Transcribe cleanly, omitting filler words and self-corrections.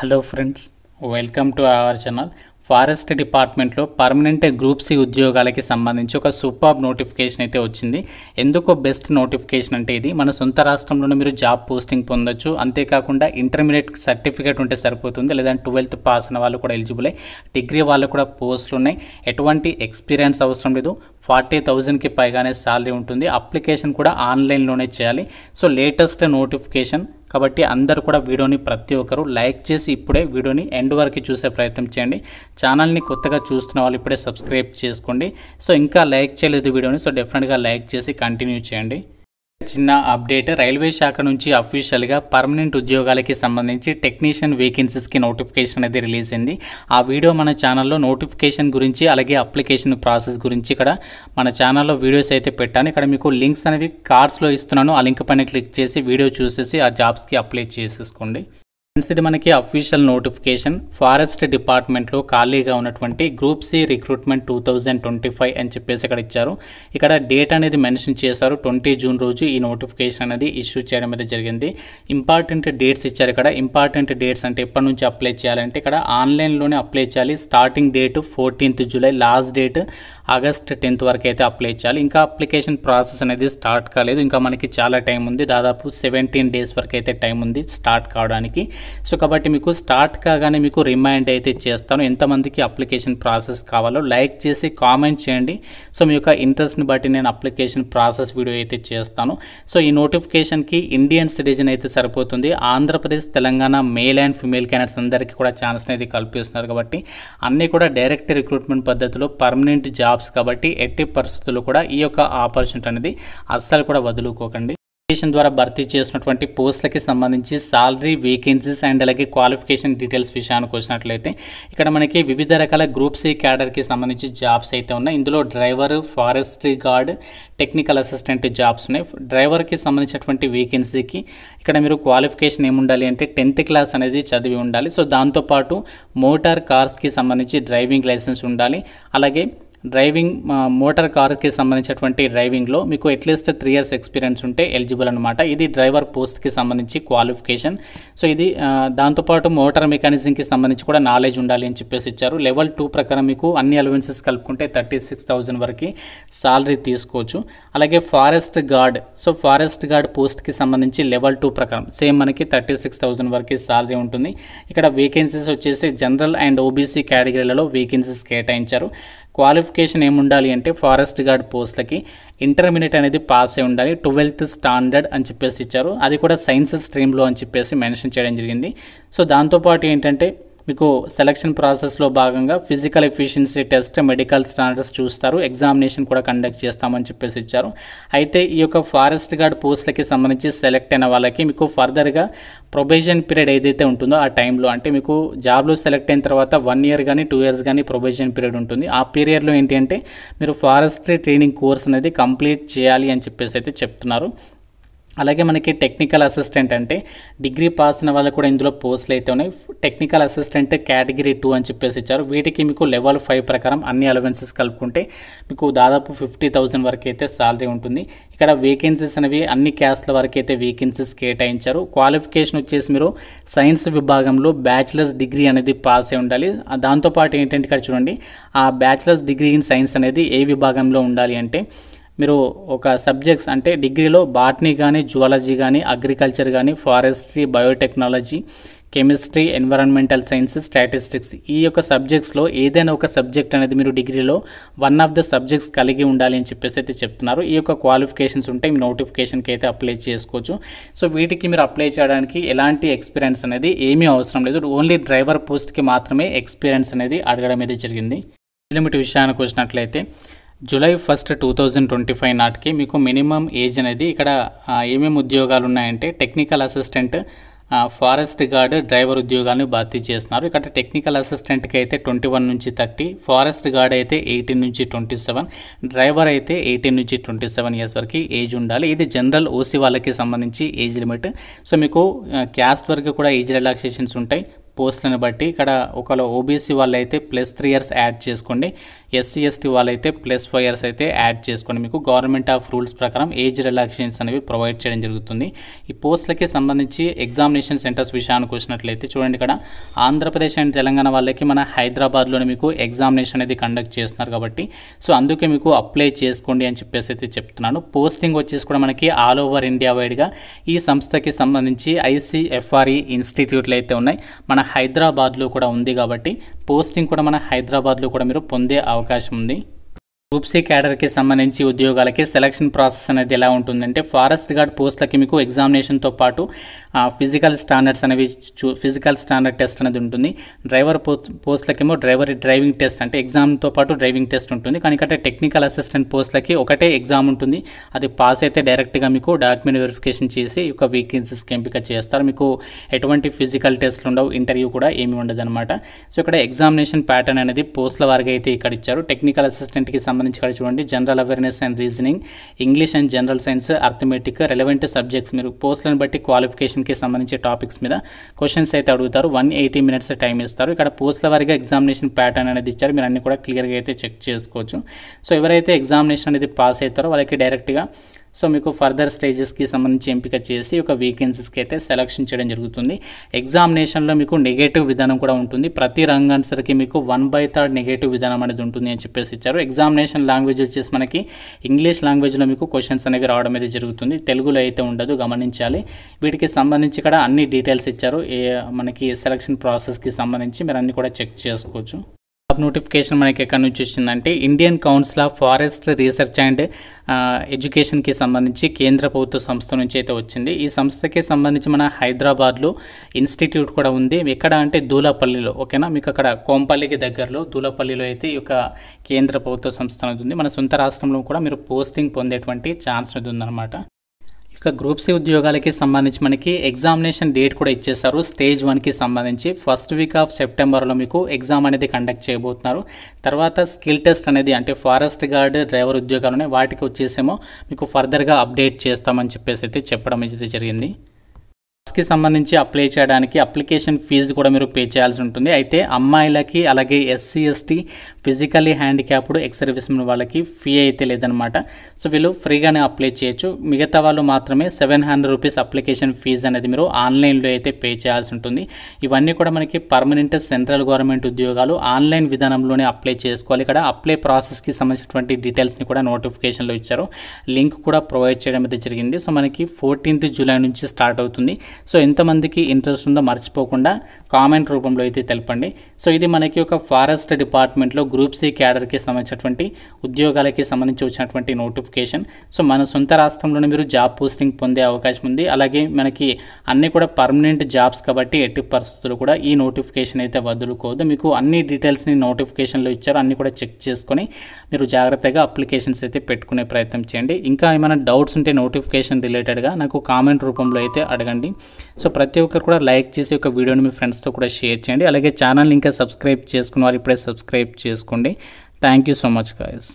Hello friends, welcome to our channel. Forest డిపార్ట్మెంట్లో permanent group C ఉద్యోగాలకి సంబంధించి ఒక సూపర్ నోటిఫికేషన్ అయితే వచ్చింది. ఎందుకో బెస్ట్ నోటిఫికేషన్ అంటే ఇది మన సొంత రాష్ట్రంలోనే మీరు జాబ్ పోస్టింగ్ పొందొచ్చు. అంతేకాకుండా ఇంటర్మీడియట్ సర్టిఫికేట్ ఉంటే సరిపోతుంది, లేదంటే 12th పాస్ అయిన వాళ్ళు కూడా ఎలిజిబులే. డిగ్రీ వాళ్ళు కూడా పోస్టులు ఉన్నాయి. ఎటువంటి ఎక్స్పీరియన్స్ అవసరం లేదు. 40,000కి పైగానే శాలరీ ఉంటుంది. అప్లికేషన్ కూడా ఆన్లైన్లోనే చేయాలి. సో లేటెస్ట్ నోటిఫికేషన్ కాబట్టి అందరూ కూడా వీడియోని ప్రతి ఒక్కరు లైక్ చేసి ఇప్పుడే వీడియోని ఎండ్ వరకు చూసే ప్రయత్నం చేయండి. ఛానల్ని కొత్తగా చూస్తున్న వాళ్ళు ఇప్పుడే సబ్స్క్రైబ్ చేసుకోండి. సో ఇంకా లైక్ చేయలేదు వీడియోని, సో డెఫినెట్గా లైక్ చేసి కంటిన్యూ చేయండి. చిన్న అప్డేట్, రైల్వే శాఖ నుంచి అఫీషియల్గా పర్మనెంట్ ఉద్యోగాలకి సంబంధించి టెక్నీషియన్ వేకెన్సీస్కి నోటిఫికేషన్ అనేది రిలీజ్ అయింది. ఆ వీడియో మన ఛానల్లో నోటిఫికేషన్ గురించి అలాగే అప్లికేషన్ ప్రాసెస్ గురించి ఇక్కడ మన ఛానల్లో వీడియోస్ అయితే పెట్టాను. ఇక్కడ మీకు లింక్స్ అనేవి కార్డ్స్లో ఇస్తున్నాను. ఆ లింక్ పైన క్లిక్ చేసి వీడియో చూసేసి ఆ జాబ్స్కి అప్లై చేసేసుకోండి. ఇది మనకి అఫీషియల్ నోటిఫికేషన్. ఫారెస్ట్ డిపార్ట్మెంట్లో ఖాళీగా ఉన్నటువంటి గ్రూప్ సి రిక్రూట్మెంట్ 2025 అని చెప్పేసి ఇక్కడ ఇచ్చారు. ఇక్కడ డేట్ అనేది మెన్షన్ చేశారు. 20 జూన్ రోజు ఈ నోటిఫికేషన్ అనేది ఇష్యూ చేయడం అనేది జరిగింది. ఇంపార్టెంట్ డేట్స్ ఇచ్చారు. ఇక్కడ ఇంపార్టెంట్ డేట్స్ అంటే ఎప్పటి నుంచి అప్లై చేయాలంటే ఇక్కడ ఆన్లైన్లోనే అప్లై చేయాలి. Starting date 14th July, last date August 10th వరకు అయితే అప్లై చేయాలి. ఇంకా అప్లికేషన్ ప్రాసెస్ అనేది స్టార్ట్ కాలేదు. ఇంకా మనకి చాలా టైం ఉంది. దాదాపు 17 డేస్ వరకు అయితే టైం ఉంది స్టార్ట్ కావడానికి. సో కాబట్టి మీకు స్టార్ట్ కాగానే మీకు రిమైండ్ అయితే చేస్తాను. ఎంతమందికి అప్లికేషన్ ప్రాసెస్ కావాలో లైక్ చేసి కామెంట్ చేయండి. సో మీ యొక్క ఇంట్రెస్ట్ని బట్టి నేను అప్లికేషన్ ప్రాసెస్ వీడియో అయితే చేస్తాను. సో ఈ నోటిఫికేషన్కి ఇండియన్ సిటిజన్ అయితే సరిపోతుంది. Andhra Pradesh, Telangana male and female candidates అందరికీ కూడా ఛాన్స్ అనేది కల్పిస్తున్నారు. కాబట్టి అన్నీ కూడా డైరెక్ట్ రిక్రూట్మెంట్ పద్ధతిలో పర్మనెంట్ జాబ్స్ కాబట్టి ఎట్టి పరిస్థితుల్లో కూడా ఈ యొక్క ఆపర్చునిటీ అనేది అస్సలు కూడా వదులుకోకండి. అప్లికేషన్ ద్వారా భర్తీ చేసినటువంటి పోస్టులకి సంబంధించి సాలరీ, వేకెన్సీస్ అండ్ అలాగే క్వాలిఫికేషన్ డీటెయిల్స్ విషయానికి వచ్చినట్లయితే ఇక్కడ మనకి వివిధ రకాల గ్రూప్ సి క్యాడర్కి సంబంధించి జాబ్స్ అయితే ఉన్నాయి. ఇందులో driver, forest gourd, technical assistant jobs ఉన్నాయి. డ్రైవర్కి సంబంధించినటువంటి వేకెన్సీకి ఇక్కడ మీరు క్వాలిఫికేషన్ ఏముండాలి అంటే 10th క్లాస్ అనేది చదివి ఉండాలి. సో దాంతోపాటు మోటార్ కార్స్కి సంబంధించి డ్రైవింగ్ లైసెన్స్ ఉండాలి. అలాగే మోటార్ కార్కి సంబంధించినటువంటి డ్రైవింగ్లో మీకు అట్లీస్ట్ 3 years ఎక్స్పీరియన్స్ ఉంటే ఎలిజిబుల్ అనమాట. ఇది డ్రైవర్ పోస్ట్కి సంబంధించి క్వాలిఫికేషన్. సో ఇది దాంతోపాటు మోటార్ మెకానిజంకి సంబంధించి కూడా నాలెడ్జ్ ఉండాలి అని చెప్పేసి ఇచ్చారు. లెవెల్ 2 ప్రకారం మీకు అన్ని అలవెన్సెస్ కలుపుకుంటే 36,000 వరకు సాలరీ తీసుకోవచ్చు. అలాగే forest gourd, so forest gourd పోస్ట్కి సంబంధించి లెవెల్ 2 ప్రకారం సేమ్ మనకి 36,000 వరకు సాలరీ ఉంటుంది. ఇక్కడ వేకెన్సీస్ వచ్చేసి జనరల్ అండ్ ఓబీసీ కేటగిరీలలో వేకెన్సీస్ కేటాయించారు. క్వాలిఫికేషన్ ఏముండాలి అంటే ఫారెస్ట్ గార్డ్ పోస్ట్లకి ఇంటర్మీడియట్ అనేది పాస్ అయి ఉండాలి. 12th స్టాండర్డ్ అని చెప్పేసి ఇచ్చారు. అది కూడా సైన్స్ స్ట్రీమ్లో అని చెప్పేసి మెన్షన్ చేయడం జరిగింది. సో దాంతోపాటు ఏంటంటే మీకు సెలక్షన్ ప్రాసెస్లో భాగంగా physical efficiency test, medical standards చూస్తారు, ఎగ్జామినేషన్ కూడా కండక్ట్ చేస్తామని చెప్పేసి ఇచ్చారు. అయితే ఈ యొక్క ఫారెస్ట్ గార్డ్ పోస్టులకి సంబంధించి సెలెక్ట్ అయిన వాళ్ళకి మీకు ఫర్దర్గా ప్రొబేషన్ పీరియడ్ ఏదైతే ఉంటుందో ఆ టైంలో అంటే మీకు జాబ్లో సెలెక్ట్ అయిన తర్వాత 1 year కానీ 2 years కానీ ప్రొబేషన్ పీరియడ్ ఉంటుంది. ఆ పీరియడ్లో ఏంటి అంటే మీరు ఫారెస్ట్రీ ట్రైనింగ్ కోర్స్ అనేది కంప్లీట్ చేయాలి అని చెప్పేసి అయితే చెప్తున్నారు. అలాగే మనకి టెక్నికల్ అసిస్టెంట్ అంటే డిగ్రీ పాస్ అయిన వాళ్ళు కూడా ఇందులో పోస్టులు అయితే ఉన్నాయి. టెక్నికల్ అసిస్టెంట్ కేటగిరీ 2 అని చెప్పేసి ఇచ్చారు. వీటికి మీకు లెవెల్ 5 ప్రకారం అన్ని అలవెన్సెస్ కలుపుకుంటే మీకు దాదాపు 50,000 వరకు అయితే సాలరీ ఉంటుంది. ఇక్కడ వేకెన్సీస్ అనేవి అన్ని క్యాస్ట్ల వరకు అయితే వేకెన్సీస్ కేటాయించారు. క్వాలిఫికేషన్ వచ్చేసి మీరు సైన్స్ విభాగంలో బ్యాచిలర్స్ డిగ్రీ అనేది పాస్ అయి ఉండాలి. దాంతోపాటు ఏంటంటే ఇక్కడ చూడండి, ఆ బ్యాచిలర్స్ డిగ్రీ ఇన్ సైన్స్ అనేది ఏ విభాగంలో ఉండాలి అంటే మీరు ఒక సబ్జెక్ట్స్ అంటే డిగ్రీలో బాటనీ కానీ, జువాలజీ కానీ, అగ్రికల్చర్ కానీ, forestry, biotechnology, chemistry, environmental science, statistics ఈ యొక్క సబ్జెక్ట్స్లో ఏదైనా ఒక సబ్జెక్ట్ అనేది మీరు డిగ్రీలో 1 of the సబ్జెక్ట్స్ కలిగి ఉండాలి అని చెప్పేసి అయితే చెప్తున్నారు. ఈ యొక్క క్వాలిఫికేషన్స్ ఉంటే మీ నోటిఫికేషన్కి అయితే అప్లై చేసుకోవచ్చు. సో వీటికి మీరు అప్లై చేయడానికి ఎలాంటి ఎక్స్పీరియన్స్ అనేది ఏమీ అవసరం లేదు. ఓన్లీ డ్రైవర్ పోస్ట్కి మాత్రమే ఎక్స్పీరియన్స్ అనేది అడగడం అనేది జరిగింది. లిమిట్ విషయానికి వచ్చినట్లయితే జూలై 1, 2025 నాటికి మీకు మినిమం ఏజ్ అనేది ఇక్కడ ఏమేమి ఉద్యోగాలు ఉన్నాయంటే technical assistant, forest gourd, driver ఉద్యోగాలను భర్తీ చేస్తున్నారు. ఇక్కడ టెక్నికల్ అసిస్టెంట్కి అయితే 21 నుంచి 30, ఫారెస్ట్ గార్డ్ అయితే 18 నుంచి 27, డ్రైవర్ అయితే 18 నుంచి 27 years వరకు ఏజ్ ఉండాలి. ఇది జనరల్ ఓసీ వాళ్ళకి సంబంధించి ఏజ్ లిమిట్. సో మీకు క్యాస్ట్ వరకు కూడా ఏజ్ రిలాక్సేషన్స్ ఉంటాయి పోస్టులను బట్టి. ఇక్కడ ఒకవేళ ఓబీసీ వాళ్ళు అయితే +3 years యాడ్ చేసుకోండి. ఎస్సీ ఎస్టీ వాళ్ళైతే +5 years అయితే యాడ్ చేసుకొని మీకు గవర్నమెంట్ ఆఫ్ రూల్స్ ప్రకారం ఏజ్ రిలాక్సేషన్స్ అనేవి ప్రొవైడ్ చేయడం జరుగుతుంది. ఈ పోస్టులకి సంబంధించి ఎగ్జామినేషన్ సెంటర్స్ విషయానికి వచ్చినట్లయితే చూడండి, ఇక్కడ ఆంధ్రప్రదేశ్ అండ్ తెలంగాణ వాళ్ళకి మన హైదరాబాద్లోనే మీకు ఎగ్జామినేషన్ అనేది కండక్ట్ చేస్తున్నారు కాబట్టి సో అందుకే మీకు అప్లై చేసుకోండి అని చెప్పేసి అయితే చెప్తున్నాను. పోస్టింగ్ వచ్చేసి కూడా మనకి ఆల్ ఓవర్ ఇండియా వైడ్గా ఈ సంస్థకి సంబంధించి ICFRE ఇన్స్టిట్యూట్లు అయితే ఉన్నాయి, మన హైదరాబాద్లో కూడా ఉంది కాబట్టి పోస్టింగ్ కూడా మన హైదరాబాద్లో కూడా మీరు పొందే అవకాశం ఉంది. గ్రూప్ సి క్యాడర్కి సంబంధించి ఉద్యోగాలకి సెలక్షన్ ప్రాసెస్ అనేది ఎలా ఉంటుందంటే, ఫారెస్ట్ గార్డ్ పోస్టులకి మీకు ఎగ్జామినేషన్తో పాటు ఫిజికల్ స్టాండర్డ్స్ అనేవి ఫిజికల్ స్టాండర్డ్ టెస్ట్ అనేది ఉంటుంది. డ్రైవర్ పోస్టులకేమో డ్రైవింగ్ టెస్ట్ అంటే ఎగ్జామ్తో పాటు డ్రైవింగ్ టెస్ట్ ఉంటుంది. కానీ ఇక్కడ టెక్నికల్ అసిస్టెంట్ పోస్టులకి ఒకటే ఎగ్జామ్ ఉంటుంది. అది పాస్ అయితే డైరెక్ట్గా మీకు డాక్యుమెంట్ వెరిఫికేషన్ చేసి ఒక వేకెన్సీస్కి ఎంపిక చేస్తారు. మీకు ఎటువంటి ఫిజికల్ టెస్ట్లు ఉండవు, ఇంటర్వ్యూ కూడా ఏమి ఉండదు అనమాట. సో ఇక్కడ ఎగ్జామినేషన్ ప్యాటర్న్ అనేది పోస్టుల వారిగా అయితే ఇక్కడ ఇచ్చారు. టెక్నికల్ అసిస్టెంట్కి సంబంధించి ఇక్కడ చూడండి, general awareness and reasoning, English and general science, arithmetic, relevant subjects మీరు పోస్టులను బట్టి క్వాలిఫికేషన్కి సంబంధించి టాపిక్స్ మీద క్వశ్చన్స్ అయితే అడుగుతారు. 180 minutes టైం ఇస్తారు. ఇక్కడ పోస్టుల వారిగా ఎగ్జామినేషన్ ప్యాటర్న్ అనేది ఇచ్చారు, మీరు అన్ని కూడా క్లియర్గా అయితే చెక్ చేసుకోవచ్చు. సో ఎవరైతే ఎగ్జామినేషన్ అనేది పాస్ అవుతారో వాళ్ళకి డైరెక్ట్గా సో మీకు ఫర్దర్ స్టేజెస్కి సంబంధించి ఎంపిక చేసి ఒక వేకెన్సీస్కి అయితే సెలక్షన్ చేయడం జరుగుతుంది. ఎగ్జామినేషన్లో మీకు నెగటివ్ విధానం కూడా ఉంటుంది. ప్రతి రంగానికి మీకు 1/3 నెగటివ్ విధానం అనేది ఉంటుంది అని చెప్పేసి ఇచ్చారు. ఎగ్జామినేషన్ లాంగ్వేజ్ వచ్చేసి మనకి ఇంగ్లీష్ లాంగ్వేజ్లో మీకు క్వశ్చన్స్ అనేవి రావడం అనేది జరుగుతుంది, తెలుగులో అయితే ఉండదు, గమనించాలి. వీటికి సంబంధించి ఇక్కడ అన్ని డీటెయిల్స్ ఇచ్చారు. మనకి సెలక్షన్ ప్రాసెస్కి సంబంధించి మీరు అన్ని కూడా చెక్ చేసుకోవచ్చు. జాబ్ నోటిఫికేషన్ మనకి ఎక్కడి నుంచి వచ్చిందంటే, Indian council of forest research and ఎడ్యుకేషన్కి సంబంధించి కేంద్ర ప్రభుత్వ సంస్థ నుంచి అయితే వచ్చింది. ఈ సంస్థకి సంబంధించి మన హైదరాబాద్లో ఇన్స్టిట్యూట్ కూడా ఉంది. ఎక్కడ అంటే దూలపల్లిలో, ఓకేనా, మీకు అక్కడ కోంపల్లికి దగ్గరలో దూలపల్లిలో అయితే ఈ యొక్క కేంద్ర ప్రభుత్వ సంస్థ అనేది ఉంది. మన సొంత రాష్ట్రంలో కూడా మీరు పోస్టింగ్ పొందేటువంటి ఛాన్స్ అనేది ఉందన్నమాట. ఇక గ్రూప్ సి ఉద్యోగాలకి సంబంధించి మనకి ఎగ్జామినేషన్ డేట్ కూడా ఇచ్చేస్తారు. స్టేజ్ 1కి సంబంధించి ఫస్ట్ వీక్ ఆఫ్ సెప్టెంబర్లో మీకు ఎగ్జామ్ అనేది కండక్ట్ చేయబోతున్నారు. తర్వాత స్కిల్ టెస్ట్ అనేది అంటే ఫారెస్ట్ గార్డ్, డ్రైవర్ ఉద్యోగాలు వాటికి వచ్చేసేమో మీకు ఫర్దర్గా అప్డేట్ చేస్తామని చెప్పేసి అయితే చెప్పడం అయితే జరిగింది. కి సంబంధించి అప్లై చేయడానికి అప్లికేషన్ ఫీజు కూడా మీరు పే చేయాల్సి ఉంటుంది. అయితే అమ్మాయిలకి అలాగే SC ST physically handicapped ex servicemen వాళ్ళకి ఫీ అయితే లేదనమాట. సో వీళ్ళు ఫ్రీగానే అప్లై చేయొచ్చు. మిగతా వాళ్ళు మాత్రమే 700 రూపీస్ అప్లికేషన్ ఫీజు అనేది మీరు ఆన్లైన్లో అయితే పే చేయాల్సి ఉంటుంది. ఇవన్నీ కూడా మనకి పర్మనెంట్ సెంట్రల్ గవర్నమెంట్ ఉద్యోగాలు ఆన్లైన్ విధానంలోనే అప్లై చేసుకోవాలి. ఇక్కడ అప్లై ప్రాసెస్కి సంబంధించినటువంటి డీటెయిల్స్ని కూడా నోటిఫికేషన్లో ఇచ్చారు. లింక్ కూడా ప్రొవైడ్ చేయడం అయితే జరిగింది. సో మనకి 14th July నుంచి స్టార్ట్ అవుతుంది. సో ఎంతమందికి ఇంట్రెస్ట్ ఉందో మర్చిపోకుండా కామెంట్ రూపంలో అయితే తెలపండి. సో ఇది మనకి ఒక ఫారెస్ట్ డిపార్ట్మెంట్లో గ్రూప్ సి క్యాడర్కి సంబంధించినటువంటి ఉద్యోగాలకి సంబంధించి వచ్చినటువంటి నోటిఫికేషన్. సో మన సొంత రాష్ట్రంలోనే మీరు జాబ్ పోస్టింగ్ పొందే అవకాశం ఉంది. అలాగే మనకి అన్నీ కూడా పర్మనెంట్ జాబ్స్ కాబట్టి ఎట్టి పరిస్థితులు కూడా ఈ నోటిఫికేషన్ అయితే వదులుకోవద్దు. మీకు అన్ని డీటెయిల్స్ని నోటిఫికేషన్లో ఇచ్చారు, అన్నీ కూడా చెక్ చేసుకొని మీరు జాగ్రత్తగా అప్లికేషన్స్ అయితే పెట్టుకునే ప్రయత్నం చేయండి. ఇంకా ఏమైనా డౌట్స్ ఉంటే నోటిఫికేషన్ రిలేటెడ్గా నాకు కామెంట్ రూపంలో అయితే అడగండి. సో ప్రతి ఒక్కరు కూడా లైక్ చేసి ఒక వీడియోని మీ ఫ్రెండ్స్తో కూడా షేర్ చేయండి. అలాగే ఛానల్ని ఇంకా సబ్స్క్రైబ్ చేసుకున్న వారు ఇప్పుడే సబ్స్క్రైబ్ చేసుకోండి. Thank you so much guys.